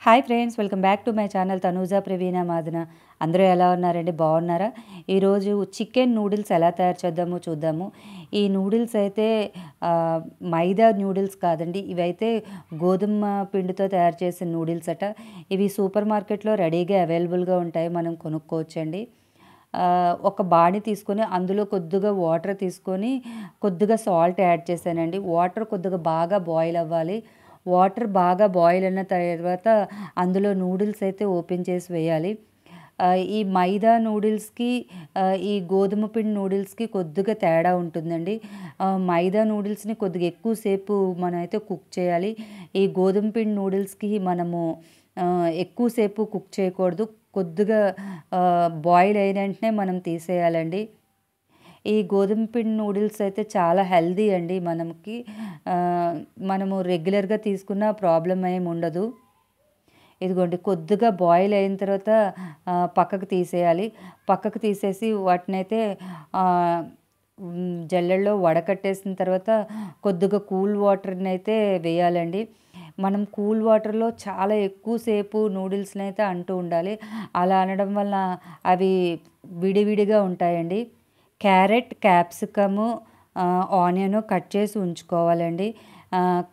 Hi friends, welcome back to my channel Tanuja Praveena Madana. అందరూ ఎలా ఉన్నారండి? బాగున్నారా? ఈరోజు చికెన్ నూడిల్స్ ఎలా తయారు చేద్దామో చూద్దాము. ఈ నూడిల్స్ అయితే మైదా నూడిల్స్ కాదండి, ఇవైతే గోధుమ పిండితో తయారు చేసిన నూడిల్స్ అట. ఇవి సూపర్ మార్కెట్లో రెడీగా అవైలబుల్గా ఉంటాయి, మనం కొనుక్కోవచ్చండి. ఒక బాణీ తీసుకొని అందులో కొద్దిగా వాటర్ తీసుకొని కొద్దిగా సాల్ట్ యాడ్ చేశానండి. వాటర్ కొద్దిగా బాగా బాయిల్ అవ్వాలి. వాటర్ బాగా బాయిల్ అయిన తర్వాత అందులో నూడిల్స్ అయితే ఓపెన్ చేసి వేయాలి. ఈ మైదా నూడిల్స్కి ఈ గోధుమ పిండి నూడిల్స్కి కొద్దిగా తేడా ఉంటుందండి. మైదా నూడిల్స్ని కొద్దిగా ఎక్కువసేపు మనం అయితే కుక్ చేయాలి. ఈ గోధుమ పిండి నూడిల్స్కి మనము ఎక్కువసేపు కుక్ చేయకూడదు. కొద్దిగా బాయిల్ అయిన వెంటనే మనం తీసేయాలండి. ఈ గోధుమ పిండి నూడిల్స్ అయితే చాలా హెల్దీ అండి. మనము రెగ్యులర్గా తీసుకున్న ప్రాబ్లం ఏమి ఉండదు. ఇదిగోండి, కొద్దిగా బాయిల్ అయిన తర్వాత పక్కకు తీసేయాలి. పక్కకు తీసేసి వాటినైతే జల్లెడలో వడకట్టేసిన తర్వాత కొద్దిగా కూల్ వాటర్ని అయితే వేయాలండి. మనం కూల్ వాటర్లో చాలా ఎక్కువసేపు నూడిల్స్ని అయితే అంటూ ఉండాలి. అలా అనడం వల్ల అవి విడివిడిగా ఉంటాయండి. క్యారెట్, క్యాప్సికము, ఆనియన్ కట్ చేసి ఉంచుకోవాలండి.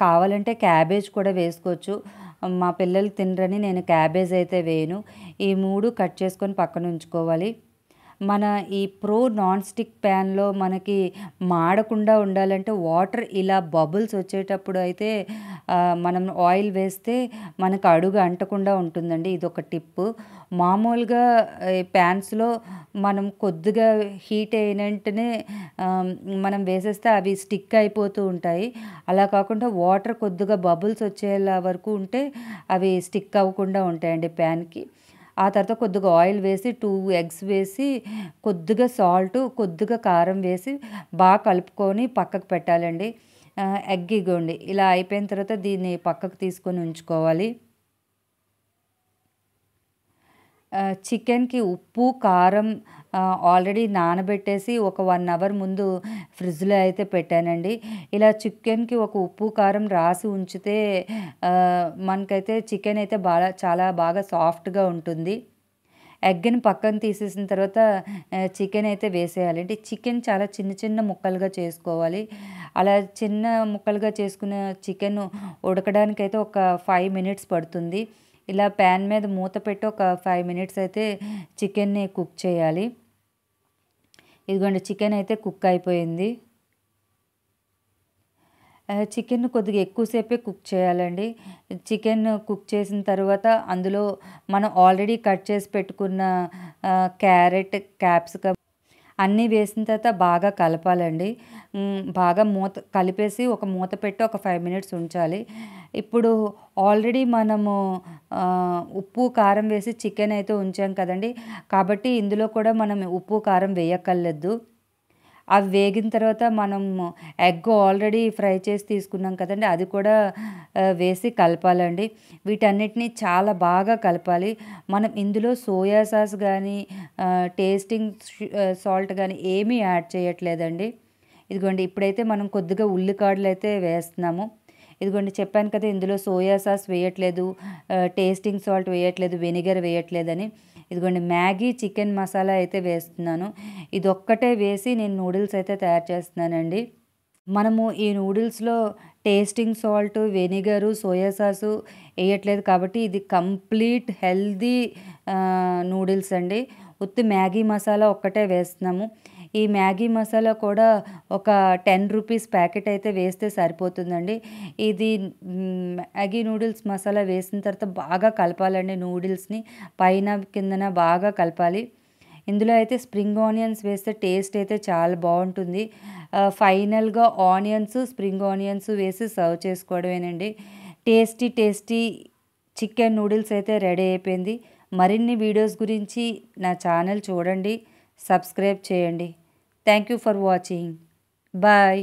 కావాలంటే క్యాబేజ్ కూడా వేసుకోవచ్చు. మా పిల్లలు తినరని నేను క్యాబేజ్ అయితే వేయను. ఈ 3 కట్ చేసుకొని పక్కన ఉంచుకోవాలి. మన ఈ ప్రో నాన్ స్టిక్ ప్యాన్లో మనకి మాడకుండా ఉండాలంటే వాటర్ ఇలా బబుల్స్ వచ్చేటప్పుడు అయితే మనం ఆయిల్ వేస్తే మనకు అడుగు అంటకుండా ఉంటుందండి. ఇదొక టిప్పు. మామూలుగా ప్యాన్స్లో మనం కొద్దిగా హీట్ అయిన వెంటనే మనం వేసేస్తే అవి స్టిక్ అయిపోతూ ఉంటాయి. అలా కాకుండా వాటర్ కొద్దిగా బబుల్స్ వచ్చేలా వరకు ఉంటే అవి స్టిక్ అవ్వకుండా ఉంటాయండి ప్యాన్కి. ఆ తర్వాత కొద్దిగా ఆయిల్ వేసి 2 ఎగ్స్ వేసి కొద్దిగా సాల్ట్, కొద్దిగా కారం వేసి బాగా కలుపుకొని పక్కకు పెట్టాలండి. ఎగ్ ఇగోండి ఇలా అయిపోయిన తర్వాత దీన్ని పక్కకు తీసుకొని ఉంచుకోవాలి. చికెన్కి ఉప్పు, కారం ఆల్రెడీ నానబెట్టేసి ఒక 1 అవర్ ముందు ఫ్రిడ్జ్లో అయితే పెట్టానండి. ఇలా చికెన్కి ఒక ఉప్పు, కారం రాసి ఉంచితే మనకైతే చికెన్ అయితే చాలా బాగా సాఫ్ట్గా ఉంటుంది. ఎగ్ని పక్కన తీసేసిన తర్వాత చికెన్ అయితే వేసేయాలండి. చికెన్ చాలా చిన్న చిన్న ముక్కలుగా చేసుకోవాలి. అలా చిన్న ముక్కలుగా చేసుకున్న చికెన్ ఉడకడానికైతే ఒక 5 మినిట్స్ పడుతుంది. ఇలా ప్యాన్ మీద మూత పెట్టి ఒక 5 మినిట్స్ అయితే చికెన్ని కుక్ చేయాలి. ఇదిగోండి, చికెన్ అయితే కుక్ అయిపోయింది. చికెన్ కొద్దిగా ఎక్కువసేపే కుక్ చేయాలండి. చికెన్ కుక్ చేసిన తర్వాత అందులో మనం ఆల్రెడీ కట్ చేసి పెట్టుకున్న క్యారెట్, క్యాప్సికమ్ అన్నీ వేసిన తర్వాత బాగా కలపాలండి. బాగా కలిపేసి ఒక మూత పెట్టి ఒక 5 మినిట్స్ ఉంచాలి. ఇప్పుడు ఆల్రెడీ మనము ఉప్పు, కారం వేసి చికెన్ అయితే ఉంచాం కదండి. కాబట్టి ఇందులో కూడా మనం ఉప్పు, కారం వేయక్కర్లేదు. అవి వేగిన తర్వాత మనం ఎగ్ ఆల్రెడీ ఫ్రై చేసి తీసుకున్నాం కదండి, అది కూడా వేసి కలపాలండి. వీటన్నిటిని చాలా బాగా కలపాలి. మనం ఇందులో సోయా సాస్ కానీ టేస్టింగ్ సాల్ట్ కానీ ఏమీ యాడ్ చేయట్లేదండి. ఇదిగోండి, ఇప్పుడైతే మనం కొద్దిగా ఉల్లికాడలు అయితే వేస్తున్నాము. ఇదిగోండి, చెప్పాను కదా ఇందులో సోయా సాస్ వేయట్లేదు, టేస్టింగ్ సాల్ట్ వేయట్లేదు, వెనిగర్ వేయట్లేదని. ఇదిగోండి, మ్యాగీ చికెన్ మసాలా అయితే వేస్తున్నాను. ఇదొక్కటే వేసి నేను నూడిల్స్ అయితే తయారు చేస్తున్నానండి. మనము ఈ నూడిల్స్లో tasting salt, vinegar, soya sauce వేయట్లేదు కాబట్టి ఇది కంప్లీట్ హెల్దీ నూడిల్స్ అండి. ఉత్తి మ్యాగీ మసాలా ఒక్కటే వేస్తున్నాము. ఈ మ్యాగీ మసాలా కూడా ఒక 10 రూపీస్ ప్యాకెట్ అయితే వేస్తే సరిపోతుందండి. ఇది మ్యాగీ నూడిల్స్ మసాలా వేసిన తర్వాత బాగా కలపాలండి. నూడిల్స్ని పైన కిందన బాగా కలపాలి. ఇందులో అయితే స్ప్రింగ్ ఆనియన్స్ వేస్తే టేస్ట్ అయితే చాలా బాగుంటుంది. ఫైనల్గా ఆనియన్స్, స్ప్రింగ్ ఆనియన్స్ వేసి సర్వ్ చేసుకోవడమేనండి. టేస్టీ చికెన్ నూడిల్స్ అయితే రెడీ అయిపోయింది. మరిన్ని వీడియోస్ గురించి నా ఛానల్ చూడండి, సబ్స్క్రైబ్ చేయండి. Thank you for watching. Bye.